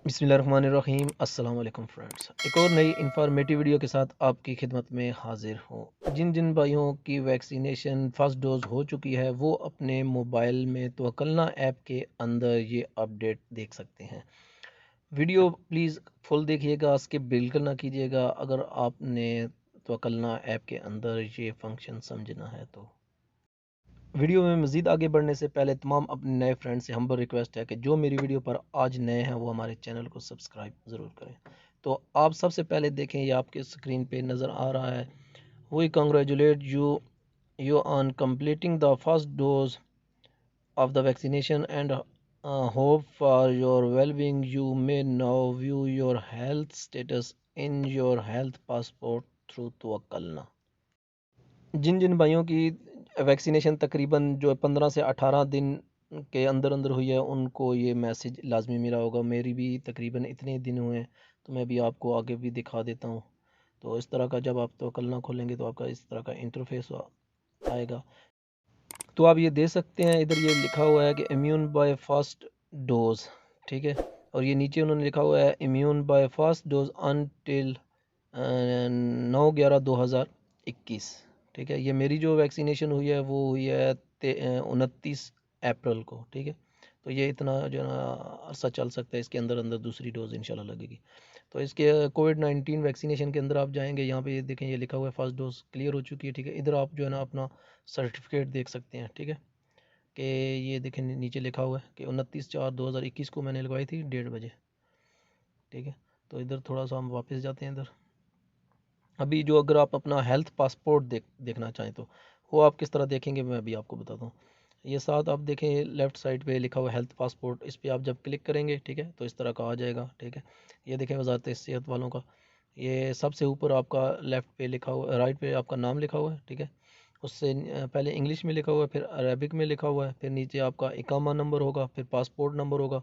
बिस्मिल्लाहिर्रहमानिर्रहीम। अस्सलाम वालेकुम फ्रेंड्स, एक और नई इंफॉर्मेटिव वीडियो के साथ आपकी खिदमत में हाजिर हूँ। जिन जिन भाइयों की वैक्सीनेशन फर्स्ट डोज हो चुकी है वो अपने मोबाइल में तवक्लना ऐप के अंदर ये अपडेट देख सकते हैं। वीडियो प्लीज़ फुल देखिएगा, स्किप बिल्कुल ना कीजिएगा अगर आपने तवक्लना ऐप के अंदर ये फंक्शन समझना है तो। वीडियो में मज़ीद आगे बढ़ने से पहले तमाम अपने नए फ्रेंड से हम्बल रिक्वेस्ट है कि जो मेरी वीडियो पर आज नए हैं वो हमारे चैनल को सब्सक्राइब ज़रूर करें। तो आप सबसे पहले देखें, ये आपके स्क्रीन पे नज़र आ रहा है, we congratulate you on completing the first dose of the vaccination and hope for your well-being. You may now view your health status in your health passport through तवक्लना। जिन जिन भाइयों की वैक्सीनेशन तकरीबन जो 15 से 18 दिन के अंदर अंदर हुई है उनको ये मैसेज लाजमी मिला होगा। मेरी भी तकरीबन इतने दिन हुए हैं, तो मैं भी आपको आगे भी दिखा देता हूँ। तो इस तरह का जब आप तवक्लना खोलेंगे तो आपका इस तरह का इंटरफेस आएगा। तो आप ये दे सकते हैं, इधर ये लिखा हुआ है कि इम्यून बाय फर्स्ट डोज, ठीक है। और ये नीचे उन्होंने लिखा हुआ है immune by first dose until 9/11/2021, ठीक है। ये मेरी जो वैक्सीनेशन हुई है वो हुई है 29 अप्रैल को, ठीक है। तो ये इतना जो है ना अरसा चल सकता है, इसके अंदर अंदर दूसरी डोज इंशाल्लाह लगेगी। तो इसके कोविड-19 वैक्सीनेशन के अंदर आप जाएंगे, यहाँ पे ये देखें, ये लिखा हुआ है फर्स्ट डोज क्लियर हो चुकी है, ठीक है। इधर आप जो है ना अपना सर्टिफिकेट देख सकते हैं, ठीक है। कि ये देखें नीचे लिखा हुआ है कि 29/4/2021 को मैंने लगवाई थी 1:30 बजे, ठीक है। तो इधर थोड़ा सा हम वापस जाते हैं इधर। अभी जो अगर आप अपना हेल्थ पासपोर्ट देखना चाहें तो वो आप किस तरह देखेंगे, मैं अभी आपको बताता हूँ। ये साथ आप देखें लेफ़्ट साइड पे लिखा हुआ हेल्थ पासपोर्ट, इस पर आप जब क्लिक करेंगे, ठीक है, तो इस तरह का आ जाएगा, ठीक है। ये देखें वजारत सेहत वालों का, ये सबसे ऊपर आपका लेफ़्ट पे लिखा हुआ, राइट पे आपका नाम लिखा हुआ है, ठीक है। उससे पहले इंग्लिश में लिखा हुआ है, फिर अरबिक में लिखा हुआ है, फिर नीचे आपका इकामा नंबर होगा, फिर पासपोर्ट नंबर होगा,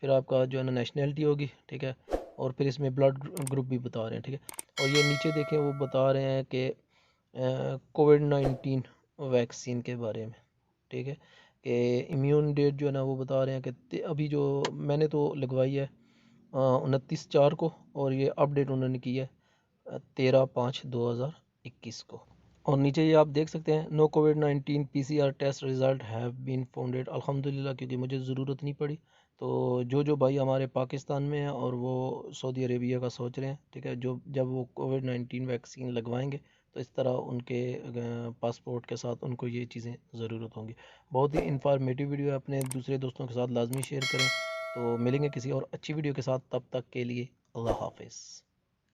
फिर आपका जो है ना नेशनैलिटी होगी, ठीक है। और फिर इसमें ब्लड ग्रुप भी बता रहे हैं, ठीक है। और ये नीचे देखें वो बता रहे हैं कि कोविड-19 वैक्सीन के बारे में, ठीक है। कि इम्यून डेट जो है ना वो बता रहे हैं कि अभी जो मैंने तो लगवाई है 29/4 को, और ये अपडेट उन्होंने की है 13/5/2021 को। और नीचे ये आप देख सकते हैं नो कोविड-19 PCR test result have been founded. अल्हम्दुलिल्लाह, क्योंकि मुझे ज़रूरत नहीं पड़ी। तो जो भाई हमारे पाकिस्तान में हैं और वो सऊदी अरेबिया का सोच रहे हैं, ठीक है, जो जब वो कोविड-19 वैक्सीन लगवाएंगे तो इस तरह उनके पासपोर्ट के साथ उनको ये चीज़ें ज़रूरत होंगी। बहुत ही इंफॉर्मेटिव वीडियो है, अपने दूसरे दोस्तों के साथ लाजमी शेयर करें। तो मिलेंगे किसी और अच्छी वीडियो के साथ, तब तक के लिए अल्लाह हाफिज़।